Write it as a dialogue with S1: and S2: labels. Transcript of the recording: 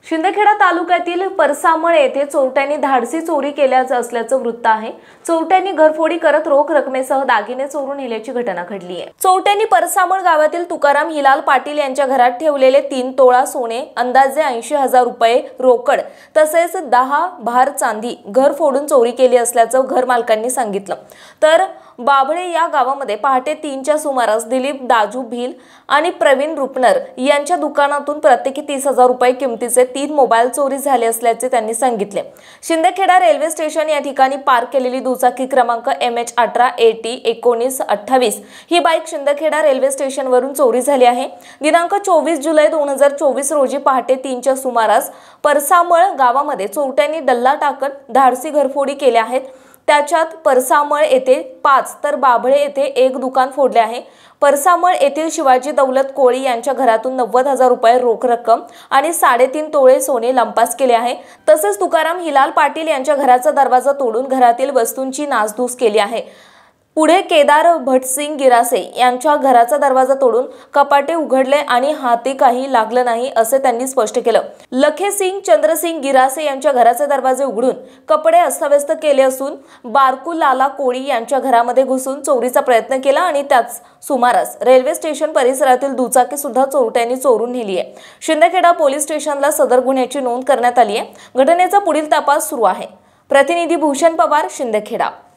S1: शिंदखेडा तालुक्यातील परसामळ येथे चोरट्यांनी धाडसी चोरी केल्याचं असल्याचं वृत्त आहे। चोरट्यांनी घरफोडी करत रोख रकमेसह दागिने चोरून नेल्याची घटना घडली आहे। चोरट्यांनी परसामळ गावातील तुकाराम हिलाल पाटील यांच्या घरात ठेवलेले 3 तोळा सोने, अंदाजे 80,000 रुपये रोकड तसेच 10 भार चांदी घर फोडून चोरी केली असल्याचं घर मालकांनी सांगितलं। तर बाभळे या गावामध्ये पहाटे 3च्या सुमारास दिलीप दाजू भिल आणि प्रवीण रुपनर यांच्या दुकानातून प्रत्येकी 30,000 रुपये किमतीचे 3 मोबाईल चोरी झाले असल्याचे त्यांनी सांगितले। शिंदखेडा रेल्वे स्टेशन या ठिकाणी पार्क केलेली दुचाकी क्रमांक MH18 AT 1928 he bike Shindkheda railway स्टेशनवरून चोरी झाली आहे। दिनांक 24 जुलै 2024 रोजी पहाटे 3च्या सुमारास परसामळ गावामध्ये चोरट्यांनी डल्ला टाकत धाडसी घरफोडी केल्या आहेत। त्याच्यात परसामळ येथे 5 तर बाभळे येथे 1 दुकान फोडले आहे। परसामळ येथील शिवाजी दौलत कोळी यांच्या घरातून 90,000 रुपये रोख रक्कम आणि 3.5 तोळे सोने लंपास केले आहे। तसेच तुकाराम हिलाल पाटील यांच्या घराचा दरवाजा तोडून घरातील वस्तूंची नासधूस केली आहे। पुढे केदार भटसिंग गिरासे यांच्या घराचा दरवाजा तोडून कपाटे उघडले आणि हाती काही लागलं नाही असे त्यांनी स्पष्ट केलं। लखेसिंग चंद्रसिंग गिरासे यांच्या घराचे दरवाजे उघडून कपडे अस्ताव्यस्त केले असून बारकू लाला कोळी यांच्या घरामध्ये घुसून चोरीचा प्रयत्न केला आणि त्याच सुमारास रेल्वे स्टेशन परिसरातील दुचाकी सुद्धा चोरट्यांनी चोरून नेली आहे। शिंदखेडा पोलीस स्टेशनला सदर गुन्ह्याची नोंद करण्यात आली आहे। घटनेचा पुढील तपास सुरू आहे। प्रतिनिधी भूषण पवार, शिंदखेडा।